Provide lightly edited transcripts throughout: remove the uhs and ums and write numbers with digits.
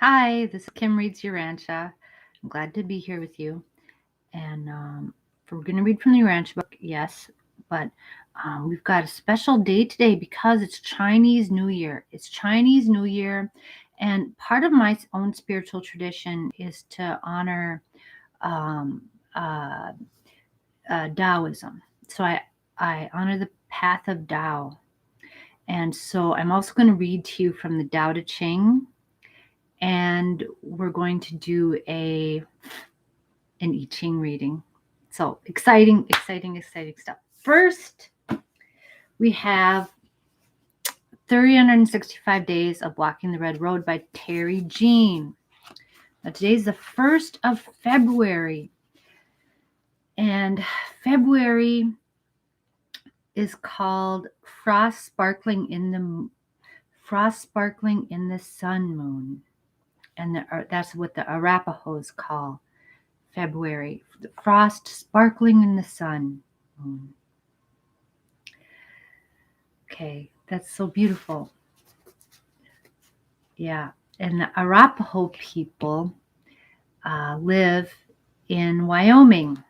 Hi, this is Kim Reads Urantia. I'm glad to be here with you. And we're going to read from the Urantia book, yes, but we've got a special day today because it's Chinese New Year. It's Chinese New Year, and part of my own spiritual tradition is to honor um, uh, Taoism. So I honor the path of Tao. And so I'm also going to read to you from the Tao Te Ching, and we're going to do an I Ching reading. So exciting stuff. First, we have 365 Days of Walking the Red Road by Terry Jean. Now, today's the 1st of February, and February is called Frost Sparkling in the Sun Moon, and that's what the Arapahoes call February. The frost sparkling in the sun moon. Okay, that's so beautiful. Yeah, and the Arapaho people live in Wyoming,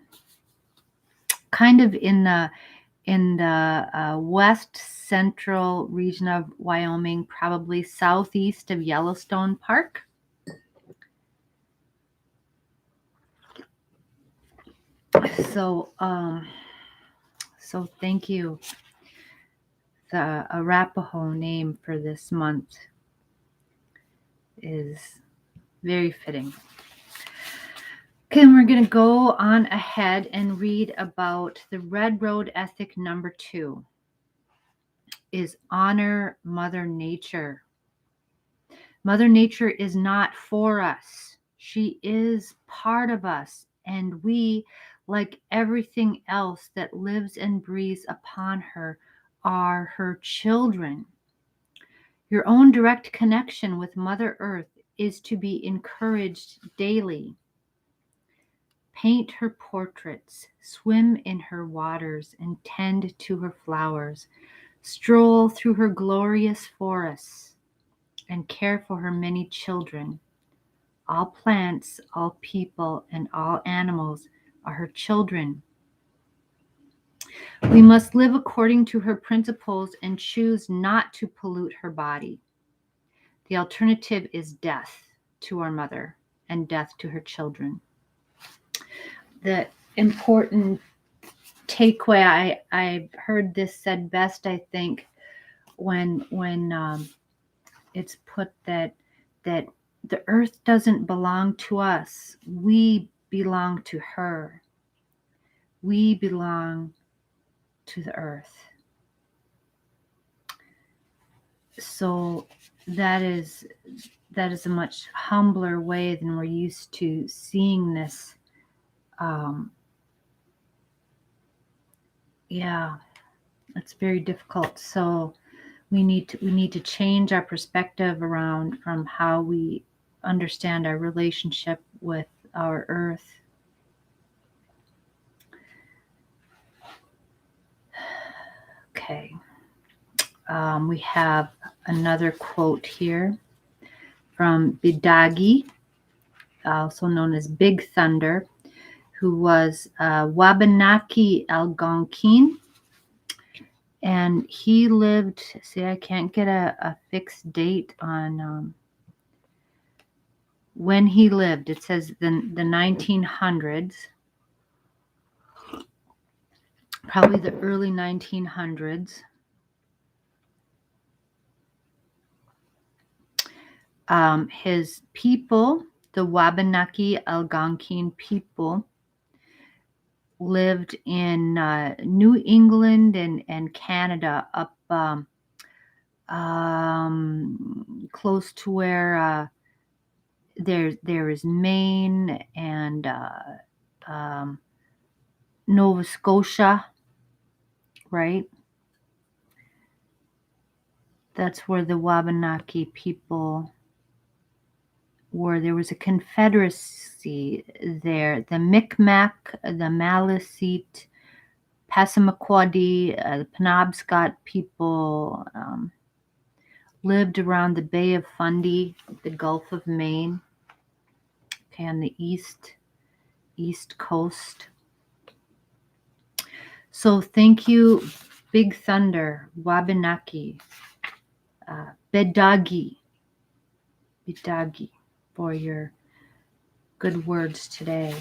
kind of in the west central region of Wyoming, probably southeast of Yellowstone Park. So, so thank you. The Arapaho name for this month is very fitting. Okay, and we're going to go on ahead and read about the Red Road ethic number 2 is honor Mother Nature. Mother Nature is not for us. She is part of us, and we, like everything else that lives and breathes upon her, are her children. Your own direct connection with Mother Earth is to be encouraged daily. Paint her portraits, swim in her waters, and tend to her flowers. Stroll through her glorious forests, and care for her many children. All plants, all people, and all animals are her children. We must live according to her principles and choose not to pollute her body. The alternative is death to our mother and death to her children. The important takeaway, I heard this said best, I think, when it's put that the earth doesn't belong to us. We belong to her. We belong to the earth. So that is a much humbler way than we're used to seeing this. Yeah, it's very difficult. So we need to change our perspective around from how we understand our relationship with our earth. Okay. We have another quote here from Bidagi, also known as Big Thunder, who was Wabanaki Algonquin. And he lived, see, I can't get a fixed date on when he lived. It says the 1900s, probably the early 1900s. His people, the Wabanaki Algonquin people, lived in New England and Canada, up close to where there is Maine and Nova Scotia, right? That's where the Wabanaki people were. There was a confederacy there. The Micmac, the Maliseet, Passamaquoddy, the Penobscot people lived around the Bay of Fundy. the Gulf of Maine, okay, on the east coast. So thank you, Big Thunder, Wabanaki, Bedagi, for your good words today.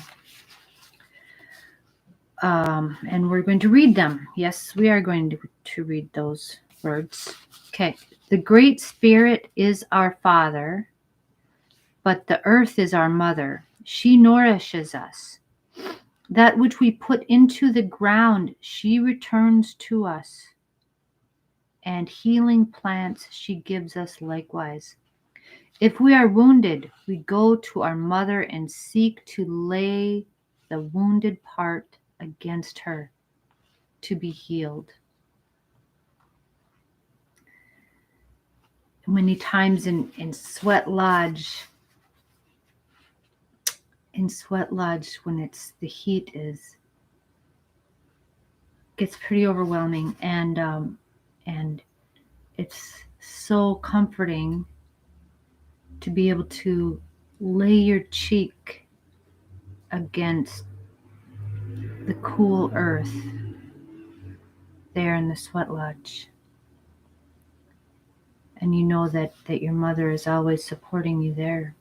And we're going to read them. Yes, we are going to read those words. Okay. The Great Spirit is our Father, but the earth is our mother. She nourishes us. That which we put into the ground, she returns to us. And healing plants she gives us likewise. If we are wounded, we go to our mother and seek to lay the wounded part against her to be healed. Many times in Sweat Lodge, when the heat gets pretty overwhelming, and it's so comforting to be able to lay your cheek against the cool earth there in the Sweat Lodge. And you know that your mother is always supporting you there.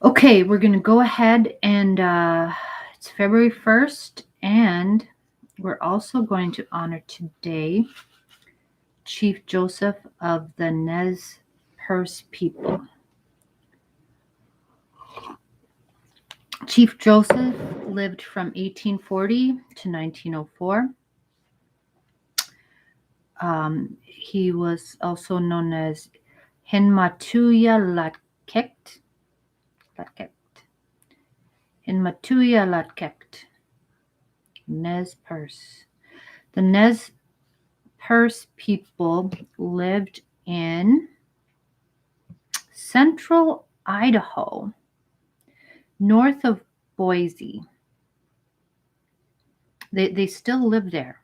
Okay, we're going to go ahead and it's February 1st, and we're also going to honor today Chief Joseph of the Nez Perce people. Chief Joseph lived from 1840 to 1904. He was also known as Hinmatuya Latkekt. Hinmatuya Latkekt. Nez Perce. The Nez Perce people lived in central Idaho, north of Boise. They still live there.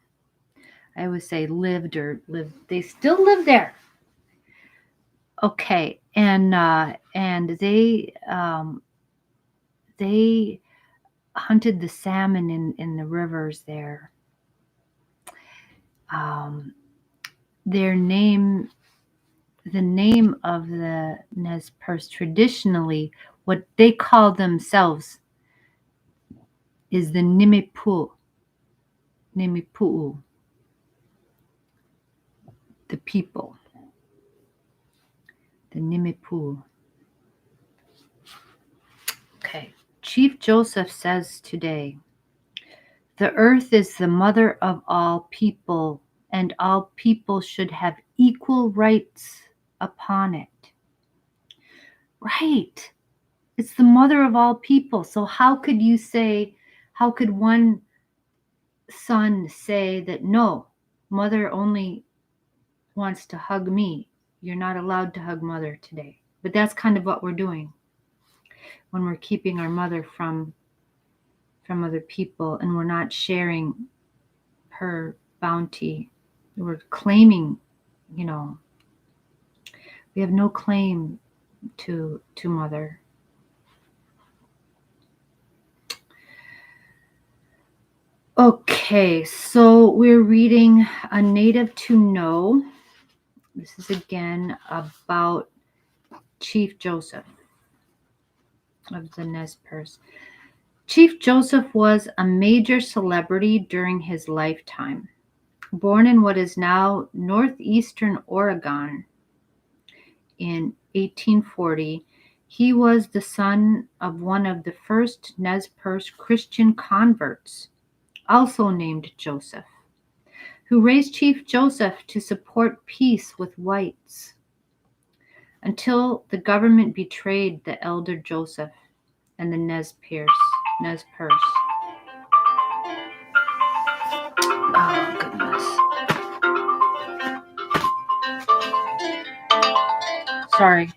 I always say lived. They still live there. Okay, and they hunted the salmon in the rivers there. The name of the Nez Perce, traditionally, what they call themselves is the Nimipuu, the people, the Nimipuu. Okay, Chief Joseph says today, the earth is the mother of all people, and all people should have equal rights upon it. Right. It's the mother of all people. So how could one son say that, no, mother only wants to hug me? You're not allowed to hug mother today. But that's kind of what we're doing when we're keeping our mother from other people, and we're not sharing her bounty. We're claiming, we have no claim to mother. Okay, so we're reading A Native to Know. This is again about Chief Joseph of the Nez Perce. Chief Joseph was a major celebrity during his lifetime. Born in what is now northeastern Oregon in 1840, he was the son of one of the first Nez Perce Christian converts, also named Joseph, who raised Chief Joseph to support peace with whites until the government betrayed the elder Joseph and the Nez Perce. Oh, goodness. Sorry.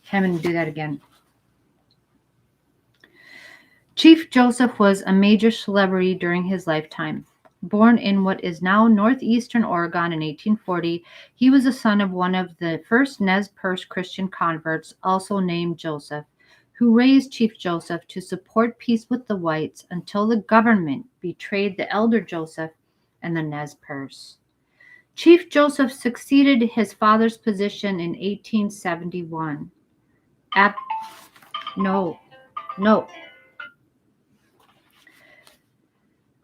Having to do that again. Chief Joseph was a major celebrity during his lifetime. Born in what is now northeastern Oregon in 1840, he was the son of one of the first Nez Perce Christian converts, also named Joseph, who raised Chief Joseph to support peace with the whites until the government betrayed the elder Joseph and the Nez Perce. Chief Joseph succeeded his father's position in 1871. No.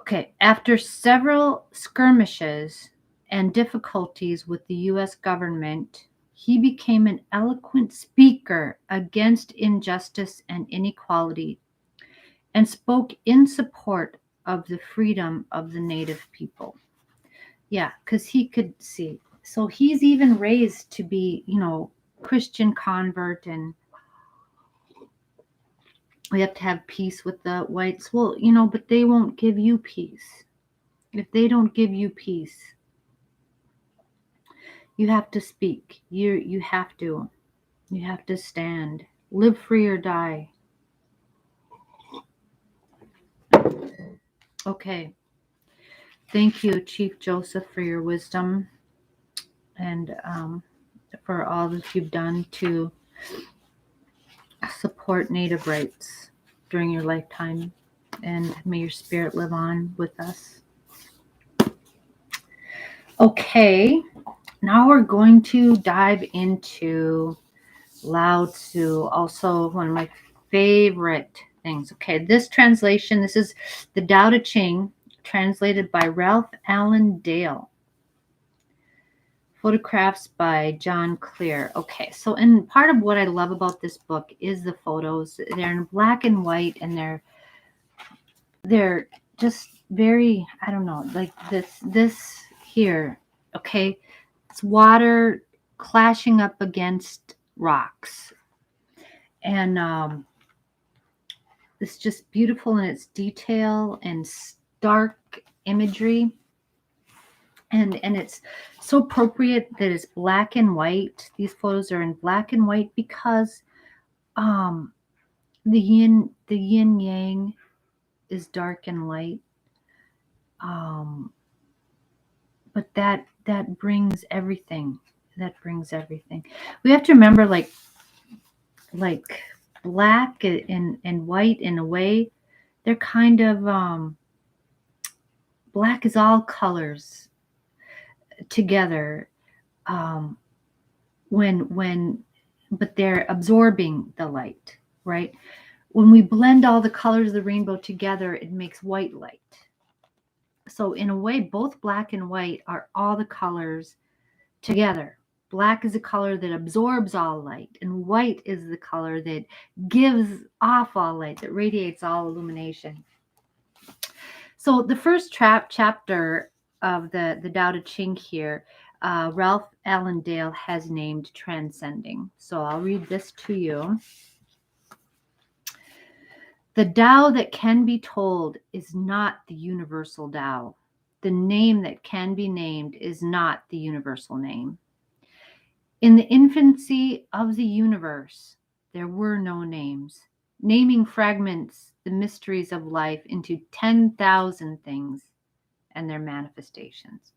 Okay, after several skirmishes and difficulties with the U.S. government, he became an eloquent speaker against injustice and inequality and spoke in support of the freedom of the native people. Yeah, because he could see. So he's even raised to be, Christian convert, and we have to have peace with the whites. Well, but they won't give you peace. If they don't give you peace, you have to speak. You have to. You have to stand. Live free or die. Okay. Thank you, Chief Joseph, for your wisdom and for all that you've done to support Native rights during your lifetime. And may your spirit live on with us. Okay. Now we're going to dive into Lao Tzu, also one of my favorite things. Okay, this translation, this is the Tao Te Ching, translated by Ralph Allen Dale. Photographs by John Clear. Okay, so and part of what I love about this book is the photos. They're in black and white, and they're just very, I don't know, like this here. Okay, it's water clashing up against rocks, and it's just beautiful in its detail and stark imagery, and it's so appropriate that it's black and white. These photos are in black and white because the yin yang is dark and light, but that brings everything. We have to remember, like black and white, in a way, they're kind of black is all colors together, but they're absorbing the light, right? When we blend all the colors of the rainbow together, it makes white light. So in a way, both black and white are all the colors together. Black is a color that absorbs all light, and white is the color that gives off all light, that radiates all illumination. So the first chapter of the Tao Te Ching here, Ralph Allen Dale has named Transcending. So I'll read this to you. The Tao that can be told is not the universal Tao. The name that can be named is not the universal name. In the infancy of the universe, there were no names. Naming fragments the mysteries of life into 10,000 things and their manifestations.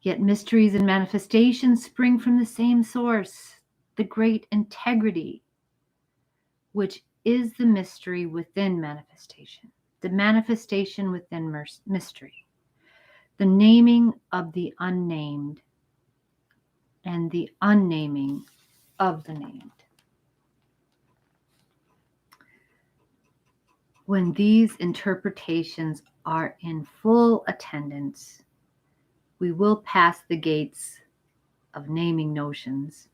Yet mysteries and manifestations spring from the same source, the great integrity, which is the mystery within manifestation, the manifestation within mystery, the naming of the unnamed, and the unnaming of the named. When these interpretations are in full attendance, we will pass the gates of naming notions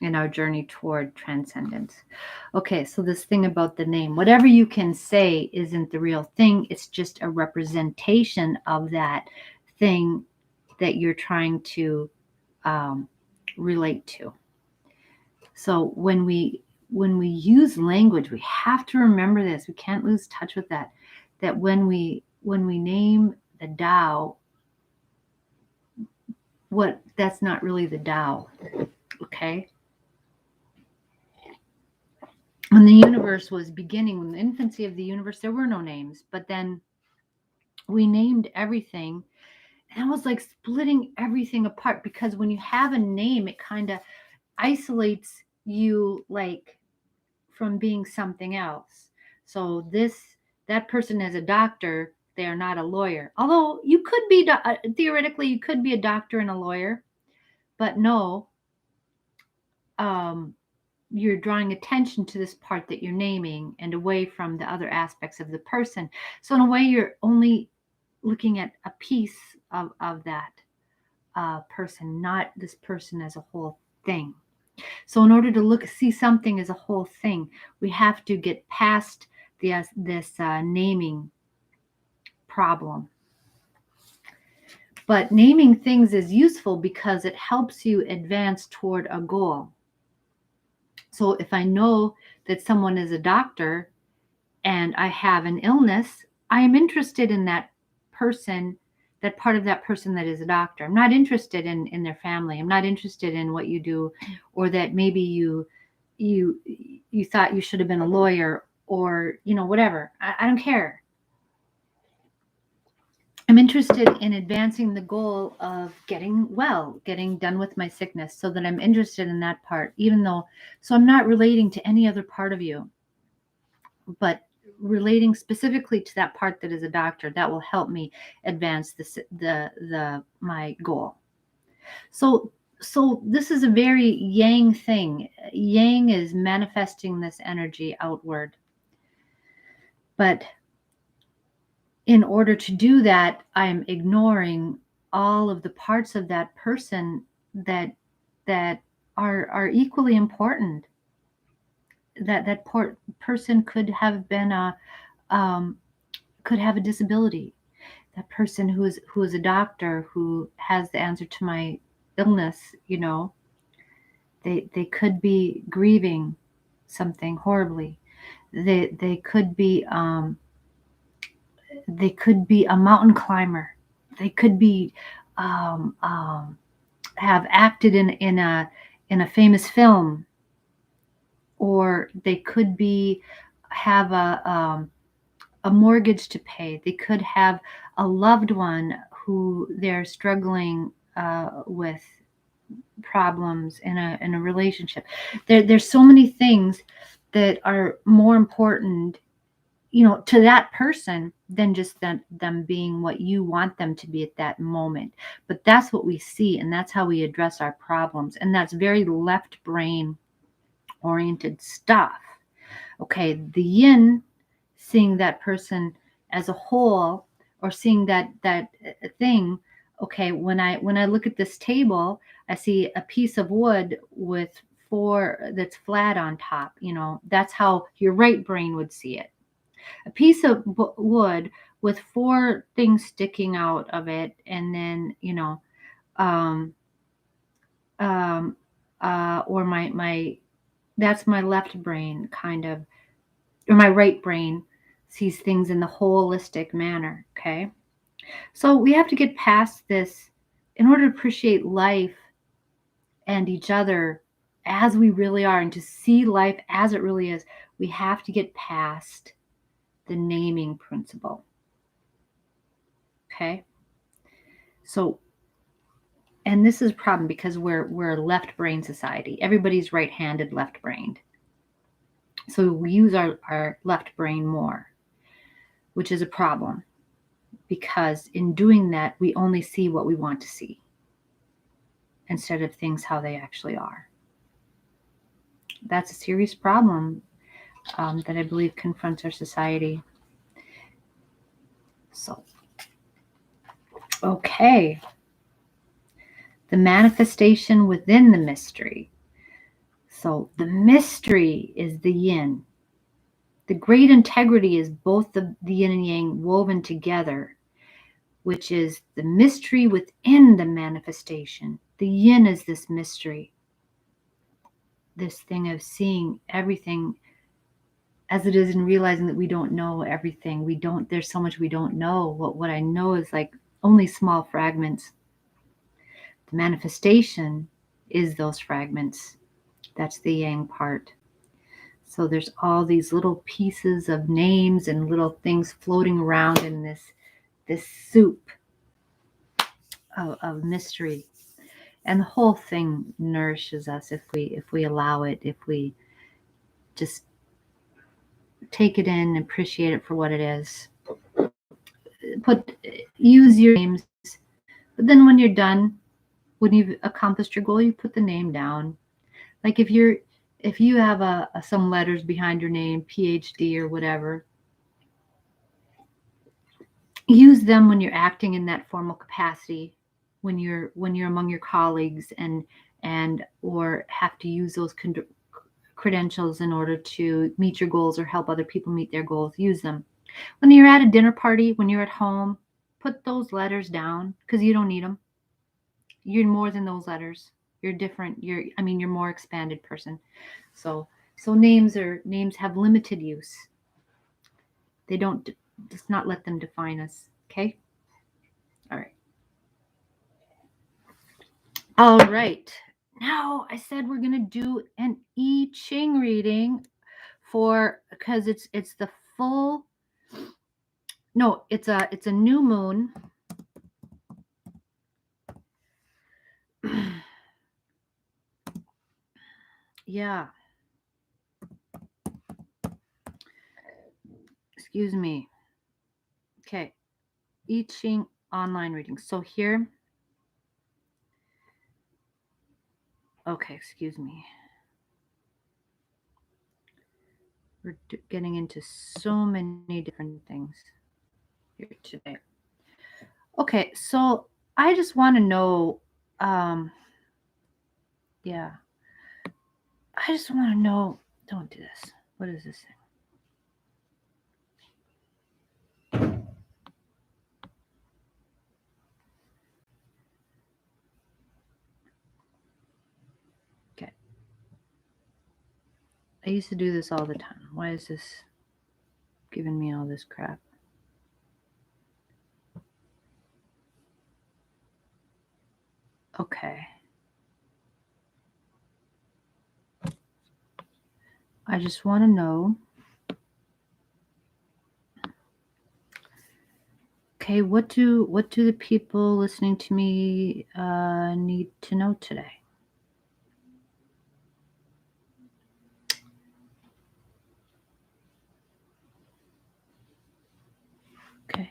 in our journey toward transcendence. Okay, so this thing about the name, whatever you can say isn't the real thing. It's just a representation of that thing that you're trying to relate to. So when we use language, we have to remember this. We can't lose touch with that. That when we name the Tao, that's not really the Tao. Okay? When the universe was beginning, when the infancy of the universe, there were no names. But then we named everything. And it was like splitting everything apart, because when you have a name, it kind of isolates you, like, from being something else. So that person is a doctor, they are not a lawyer. Although you could be, theoretically, you could be a doctor and a lawyer, but no, you're drawing attention to this part that you're naming and away from the other aspects of the person. So in a way, you're only looking at a piece of that person, not this person as a whole thing. So in order to see something as a whole thing, we have to get past this naming problem. But naming things is useful because it helps you advance toward a goal. So if I know that someone is a doctor and I have an illness, I am interested in that person, that part of that person that is a doctor. I'm not interested in their family. I'm not interested in what you do, or that maybe you thought you should have been a lawyer, or whatever. I don't care. I'm interested in advancing the goal of getting well, getting done with my sickness, so that I'm interested in that part, so I'm not relating to any other part of you, but relating specifically to that part that is a doctor. That will help me advance my goal. So this is a very yang thing. Yang is manifesting this energy outward. But in order to do that, I'm ignoring all of the parts of that person that are equally important. That person could have a disability. That person who is a doctor, who has the answer to my illness, they could be grieving something horribly. They could be a mountain climber. They could be have acted in a famous film, or they could have a mortgage to pay. They could have a loved one who they're struggling with problems in a relationship. There's so many things that are more important, to that person than just them being what you want them to be at that moment. But that's what we see, and that's how we address our problems. And that's very left brain oriented stuff. Okay, the yin, seeing that person as a whole, or seeing that thing. Okay, when I look at this table, I see a piece of wood with that's flat on top. That's how your right brain would see it. A piece of wood with 4 things sticking out of it, and then or my that's my left brain, kind of, or my right brain sees things in the holistic manner. Okay, so we have to get past this in order to appreciate life and each other as we really are, and to see life as it really is. We have to get past the naming principle. Okay, so, and this is a problem because we're a left brain society. Everybody's right-handed, left-brained. So we use our left brain more, which is a problem, because in doing that, we only see what we want to see instead of things how they actually are. That's a serious problem that I believe confronts our society. So, okay. The manifestation within the mystery. So the mystery is the yin. The great integrity is both the yin and yang woven together, which is the mystery within the manifestation. The yin is this mystery, this thing of seeing everything as it is, and realizing that we don't know everything. There's so much we don't know. What I know is like only small fragments. The manifestation is those fragments. That's the yang part. So there's all these little pieces of names and little things floating around in this soup of mystery. And the whole thing nourishes us if we allow it, if we just take it in, appreciate it for what it is. Use your names, but then when you're done, when you've accomplished your goal, you put the name down. Like if you have some letters behind your name, PhD or whatever, use them when you're acting in that formal capacity, when you're among your colleagues and or have to use those credentials in order to meet your goals or help other people meet their goals. Use them. When you're at a dinner party, when you're at home, put those letters down because you don't need them. You're more than those letters. You're different. You're more expanded person. So names have limited use. They don't, just not let them define us. Okay? All right. All right. Now I said we're going to do an I Ching reading because it's the full, no, it's a new moon. Yeah. Excuse me. Okay. I Ching online reading. So here. Okay, excuse me. We're getting into so many different things here today. Okay, so I just want to know, yeah. I just want to know, don't do this. What is this thing? Okay. I used to do this all the time. Why is this giving me all this crap? Okay. I just want to know. Okay, what do the people listening to me need to know today? Okay.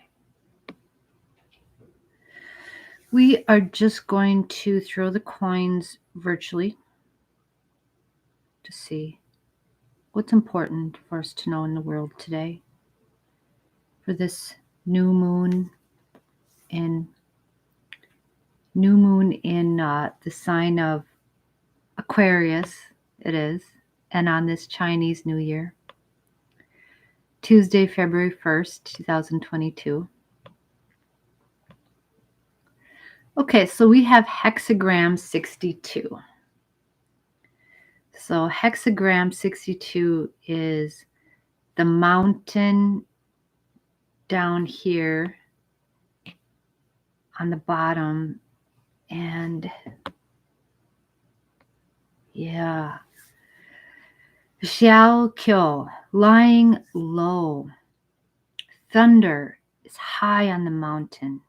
We are just going to throw the coins virtually to see what's important for us to know in the world today for this new moon in the sign of Aquarius. It is, and on this Chinese New Year, Tuesday, February 1st, 2022. Okay, so we have Hexagram 62. So Hexagram 62 is the mountain down here on the bottom, and yeah, Xiao Kyo, lying low. Thunder is high on the mountain.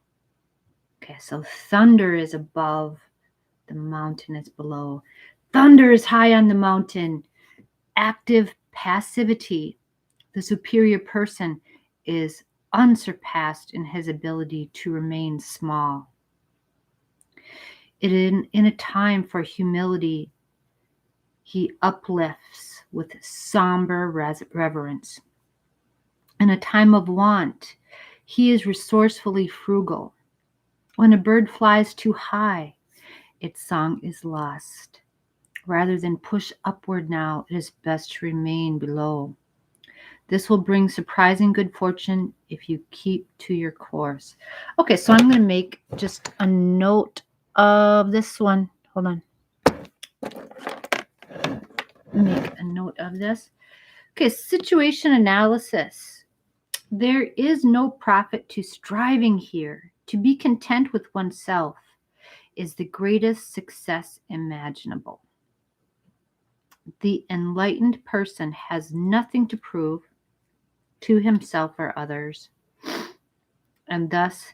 Okay, so thunder is above, the mountain is below. Thunder is high on the mountain. Active passivity. The superior person is unsurpassed in his ability to remain small. In a time for humility, he uplifts with somber reverence. In a time of want, he is resourcefully frugal. When a bird flies too high, its song is lost. Rather than push upward now, it is best to remain below. This will bring surprising good fortune if you keep to your course. Okay, so I'm going to make just a note of this one. Hold on. Make a note of this. Okay, situation analysis. There is no profit to striving here. To be content with oneself is the greatest success imaginable. The enlightened person has nothing to prove to himself or others. and thus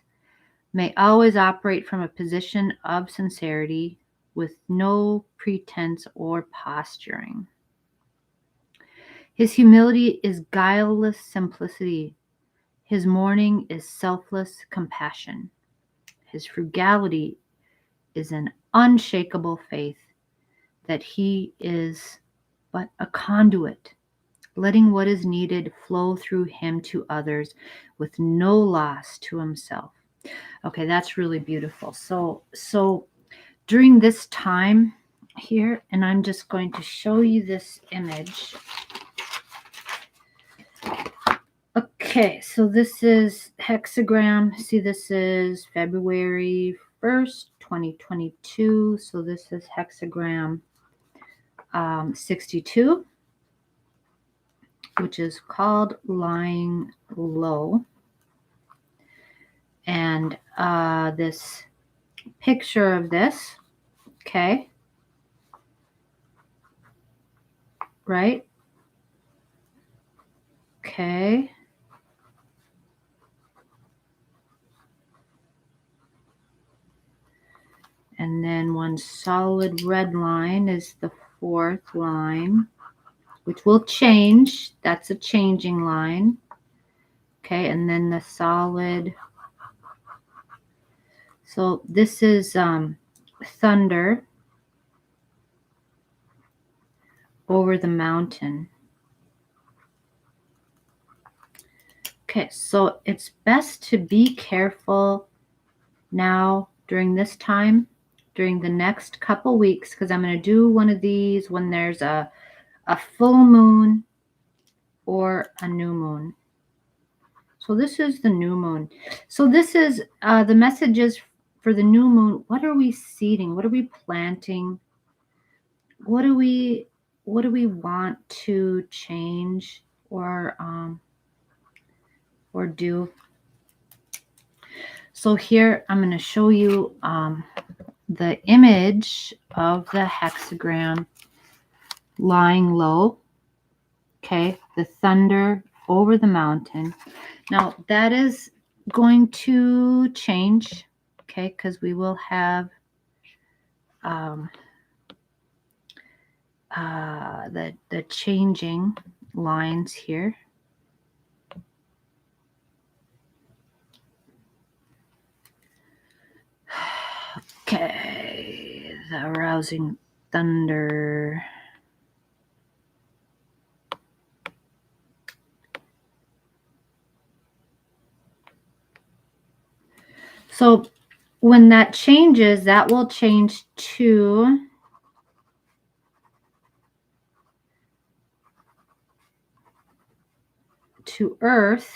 may always operate from a position of sincerity with no pretense or posturing. His humility is guileless simplicity. His mourning is selfless compassion. His frugality is an unshakable faith that he is but a conduit, letting what is needed flow through him to others with no loss to himself. Okay, that's really beautiful. So during this time here, and I'm just going to show you this image. Okay, so this is Hexagram. See, this is February 1st, 2022. So this is Hexagram 62, which is called Lying Low. And this picture of this, okay, right? Okay. And then one solid red line is the fourth line, which will change. That's a changing line. Okay, and then the solid. So this is thunder over the mountain. Okay, so it's best to be careful now during this time, during the next couple weeks, because I'm going to do one of these when there's a full moon or a new moon. So this is the new moon. So this is the messages for the new moon. What are we seeding? What are we planting? What do we want to change or do? So here I'm going to show you the image of the hexagram lying low. Okay, the thunder over the mountain. Now that is going to change, okay, because we will have the changing lines here. Okay, the rousing thunder. So when that changes, that will change to earth.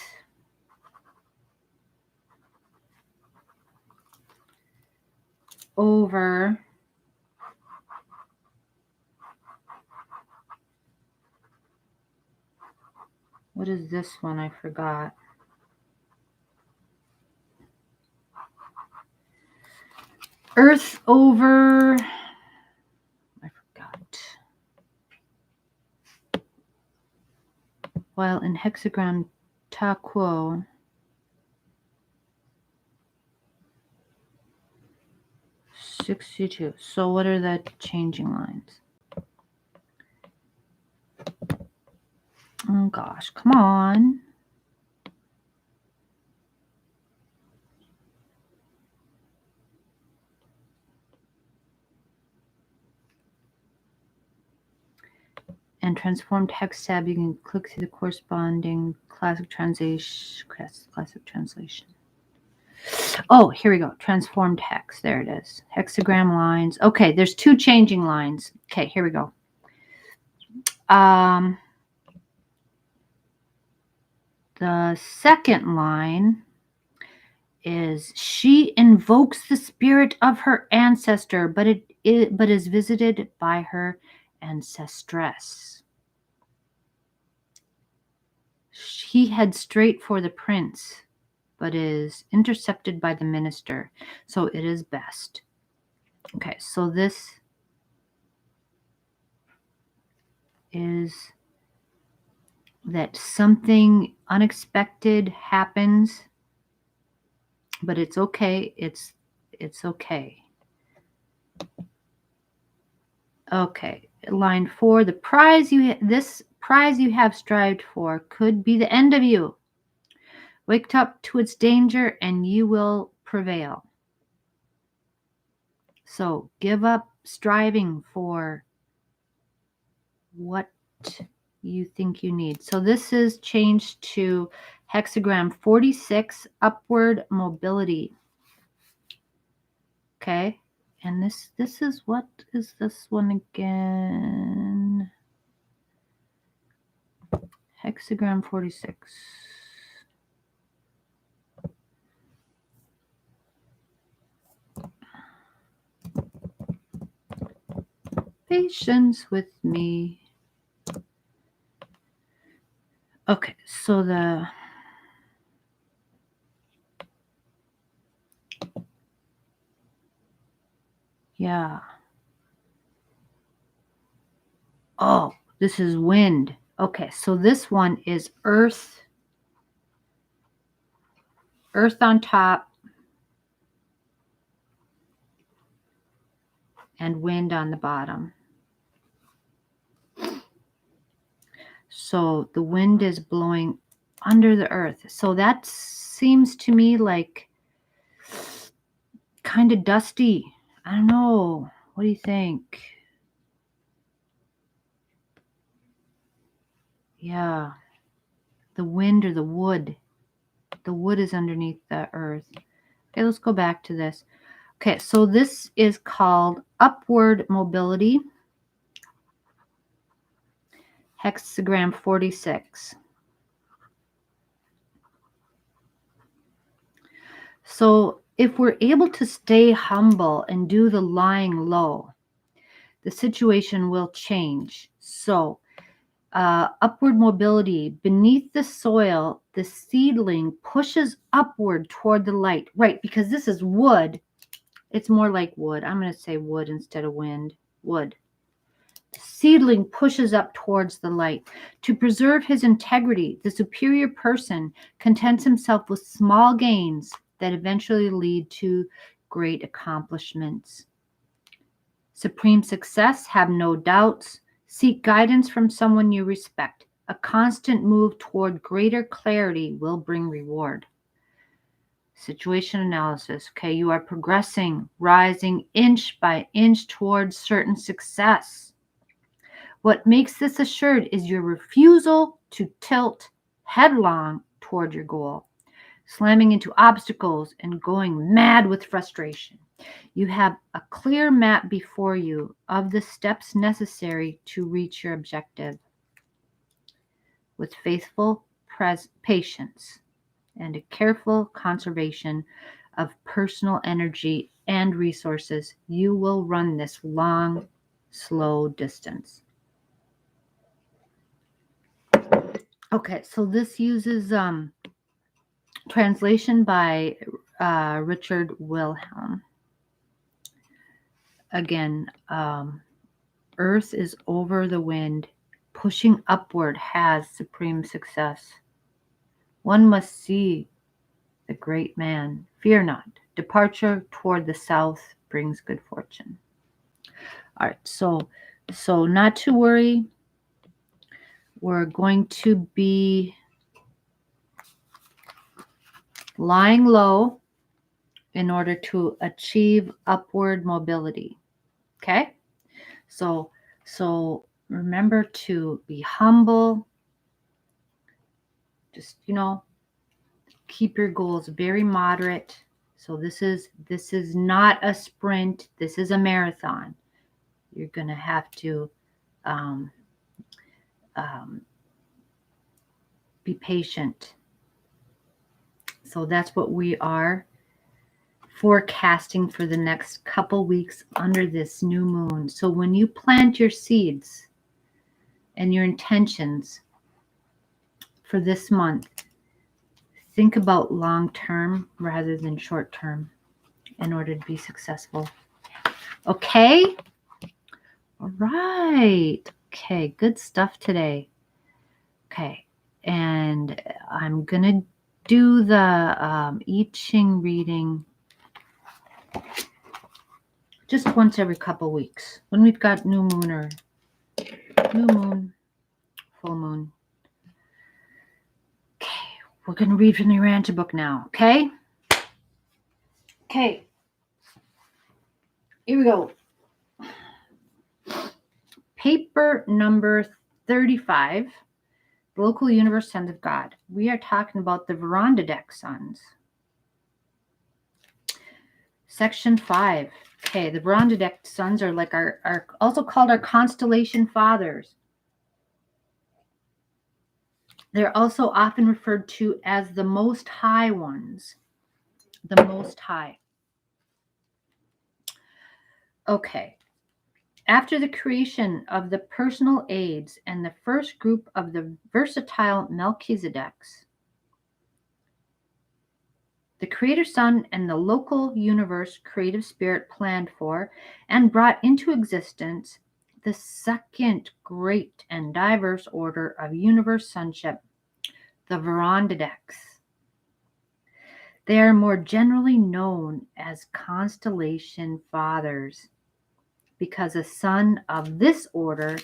Over what is this one? I forgot. Earth over, I forgot. While in hexagram ta quo, '62. So what are the changing lines? Oh gosh, come on. And transformed hex tab, you can click through the corresponding classic translation. Oh, here we go. Transformed hex. There it is. Hexagram lines. Okay, there's two changing lines. Okay, here we go. The second line is she invokes the spirit of her ancestor, but is visited by her ancestress. He heads straight for the prince, but is intercepted by the minister, so it is best. Okay, so this is that something unexpected happens but it's okay. It's okay. Okay, line 4. This prize you have strived for could be the end of you. Wake up to its danger and you will prevail. So give up striving for what you think you need. So this is changed to Hexagram 46, upward mobility. Okay. And this is, what is this one again? Hexagram 46. Patience with me. Okay, so yeah. Oh, this is wind. Okay, so this one is earth. Earth on top and wind on the bottom. So the wind is blowing under the earth. So that seems to me like kind of dusty. I don't know. What do you think? Yeah. The wind or the wood. The wood is underneath the earth. Okay, let's go back to this. Okay, so this is called upward mobility. Hexagram 46. So if we're able to stay humble and do the lying low, the situation will change. So upward mobility, beneath the soil, the seedling pushes upward toward the light. Right, because this is wood. It's more like wood. I'm going to say wood instead of wind. Wood. The seedling pushes up towards the light. To preserve his integrity, the superior person contents himself with small gains that eventually lead to great accomplishments. Supreme success, have no doubts. Seek guidance from someone you respect. A constant move toward greater clarity will bring reward. Situation analysis. Okay, you are progressing, rising inch by inch towards certain success. What makes this assured is your refusal to tilt headlong toward your goal, slamming into obstacles and going mad with frustration. You have a clear map before you of the steps necessary to reach your objective. With faithful patience and a careful conservation of personal energy and resources, you will run this long, slow distance. Okay, so this uses translation by Richard Wilhelm. Again, earth is over the wind, pushing upward has supreme success. One must see the great man. Fear not. Departure toward the south brings good fortune. All right, so not to worry. We're going to be lying low in order to achieve upward mobility. Okay? So remember to be humble. Just, keep your goals very moderate. So this is not a sprint. This is a marathon. You're going to have to be patient. So that's what we are forecasting for the next couple weeks under this new moon. So when you plant your seeds and your intentions for this month, think about long term rather than short term in order to be successful. Okay? All right. Okay, good stuff today. Okay, and I'm going to do the I Ching reading just once every couple weeks when we've got new moon, full moon. Okay, we're going to read from the Urantia book now, okay? Okay, here we go. Paper number 35, the Local Universe Sons of God. We are talking about the Vorondadek Sons. Section 5. Okay, the Vorondadek Sons are like our also called our constellation fathers. They're also often referred to as the Most High ones. The Most High. Okay. After the creation of the personal aids and the first group of the versatile Melchizedeks, the Creator Son and the local universe creative spirit planned for and brought into existence the second great and diverse order of universe sonship, the Vorondadeks. They are more generally known as constellation fathers because a son of this order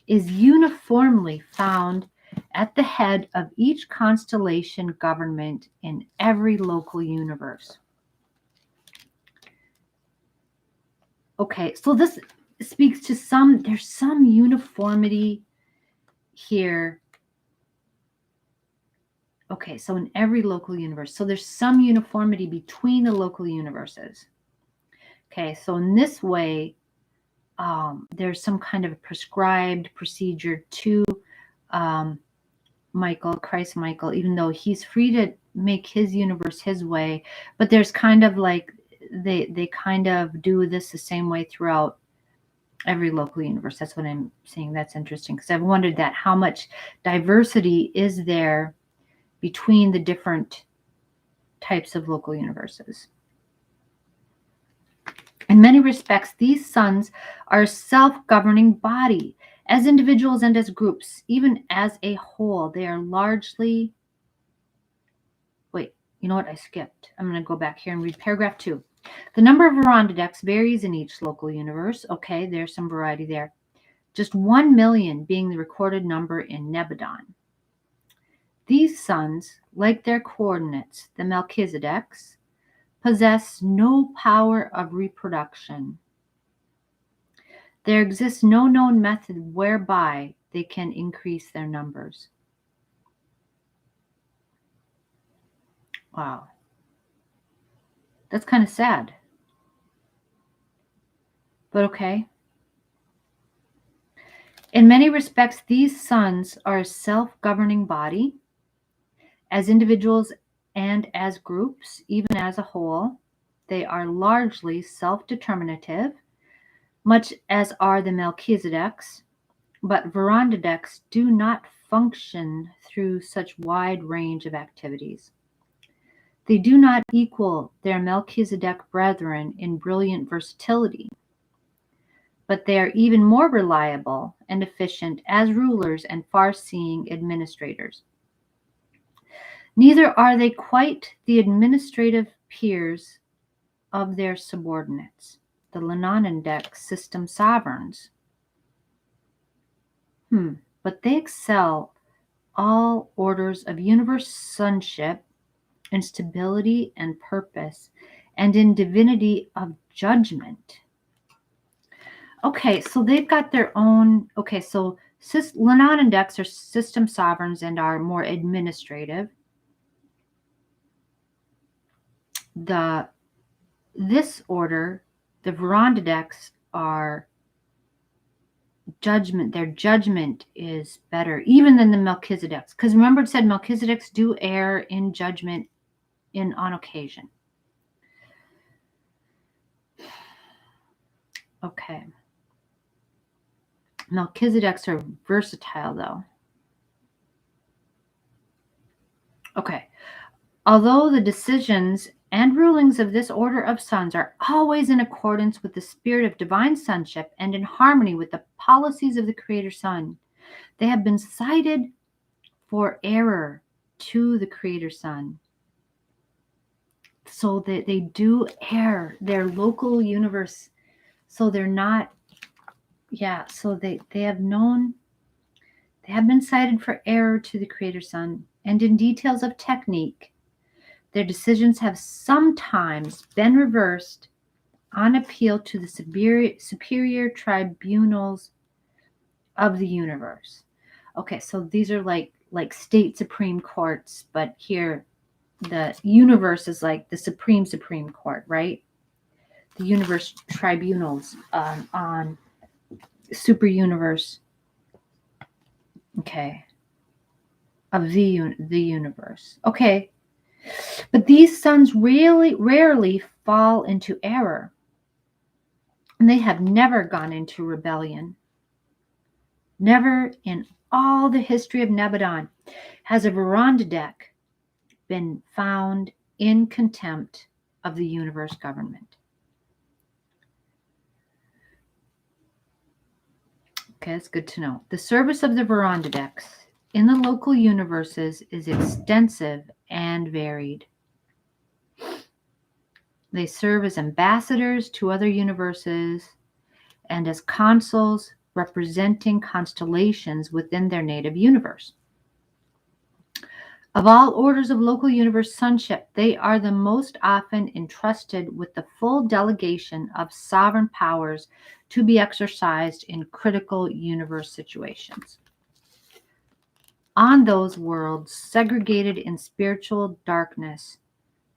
is uniformly found at the head of each constellation government in every local universe. Okay, so this speaks to there's some uniformity here. Okay, so in every local universe. So there's some uniformity between the local universes. Okay, so in this way, there's some kind of a prescribed procedure to Christ Michael, even though he's free to make his universe his way, but there's kind of like they kind of do this the same way throughout every local universe. That's what I'm saying. That's interesting because I've wondered that how much diversity is there between the different types of local universes. In many respects, these sons are a self-governing body. As individuals and as groups, even as a whole, they are largely... Wait, you know what? I skipped. I'm going to go back here and read paragraph 2. The number of Vorondadeks varies in each local universe. Okay, there's some variety there. Just 1 million being the recorded number in Nebadon. These sons, like their coordinates, the Melchizedeks, possess no power of reproduction. There exists no known method whereby they can increase their numbers. Wow. That's kind of sad. But okay. In many respects, these sons are a self-governing body. As individuals and as groups, even as a whole, they are largely self-determinative, much as are the Melchizedeks, but Vorondadeks do not function through such wide range of activities. They do not equal their Melchizedek brethren in brilliant versatility, but they are even more reliable and efficient as rulers and far-seeing administrators. Neither are they quite the administrative peers of their subordinates, the Lanonadek system sovereigns. But they excel all orders of universe sonship in stability and purpose and in divinity of judgment. Okay, so they've got their own... Okay, so Lanonadeks are system sovereigns and are more administrative. This order, the Vorondadeks, are judgment. Their judgment is better even than the Melchizedeks, because remember it said Melchizedeks do err in judgment on occasion. Okay. Melchizedeks are versatile though. Okay. Although the decisions and rulings of this order of sons are always in accordance with the spirit of divine sonship and in harmony with the policies of the Creator Son, they have been cited for error to the Creator Sun. So that they do err, their local universe. So they're not, so they have been cited for error to the Creator Sun. And in details of technique, their decisions have sometimes been reversed on appeal to the superior tribunals of the universe. Okay, so these are like state Supreme Courts, but here the universe is like the Supreme Court, right? The universe tribunals on super universe, okay, of the universe. Okay, but these sons rarely fall into error, and they have never gone into rebellion. Never in all the history of Nebadon has a Vorondadek been found in contempt of the universe government. Okay, that's good to know. The service of the Vorondadeks in the local universes is extensive and varied. They serve as ambassadors to other universes and as consuls representing constellations within their native universe. Of all orders of local universe sonship, they are the most often entrusted with the full delegation of sovereign powers to be exercised in critical universe situations. On those worlds segregated in spiritual darkness,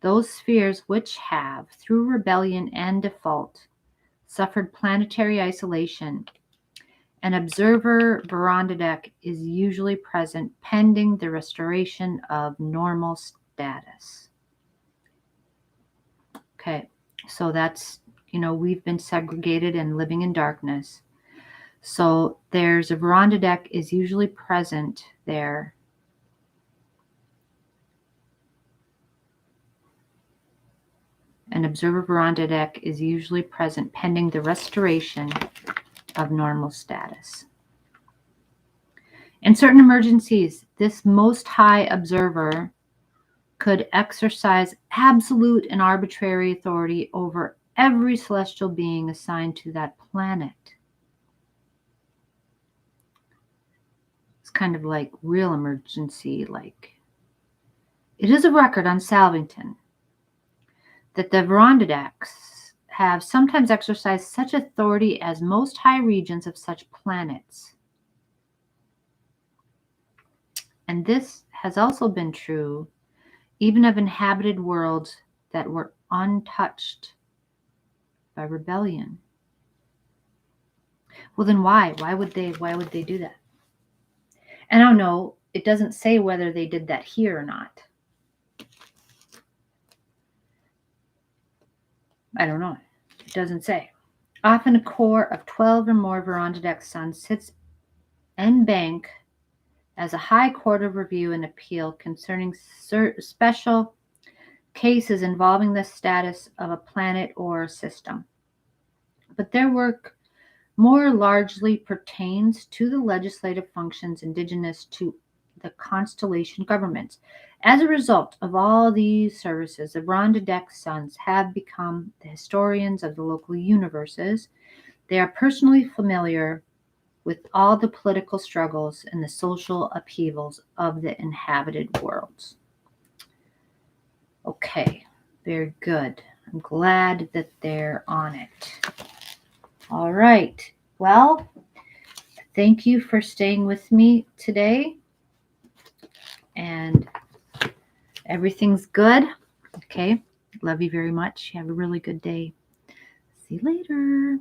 those spheres which have, through rebellion and default, suffered planetary isolation, an observer Vorondadek is usually present pending the restoration of normal status. Okay, so that's, we've been segregated and living in darkness. So there's a Vorondadek is usually present there. An observer Vorondadek is usually present pending the restoration of normal status. In certain emergencies, this most high observer could exercise absolute and arbitrary authority over every celestial being assigned to that planet. It's kind of like real emergency, like it is a record on Salvington that the Vorondadeks have sometimes exercised such authority as most high regions of such planets. And this has also been true even of inhabited worlds that were untouched by rebellion. Well, then why? Why would they do that? And I don't know, it doesn't say whether they did that here or not. I don't know. It doesn't say. Often a corps of 12 or more Vorondadek Sons sits en banc as a high court of review and appeal concerning special cases involving the status of a planet or a system. But their work more largely pertains to the legislative functions indigenous to the constellation governments. As a result of all these services, the Vorondadek Sons have become the historians of the local universes. They are personally familiar with all the political struggles and the social upheavals of the inhabited worlds. Okay, very good. I'm glad that they're on it. All right. Well, thank you for staying with me today. And everything's good. Okay. Love you very much. Have a really good day. See you later.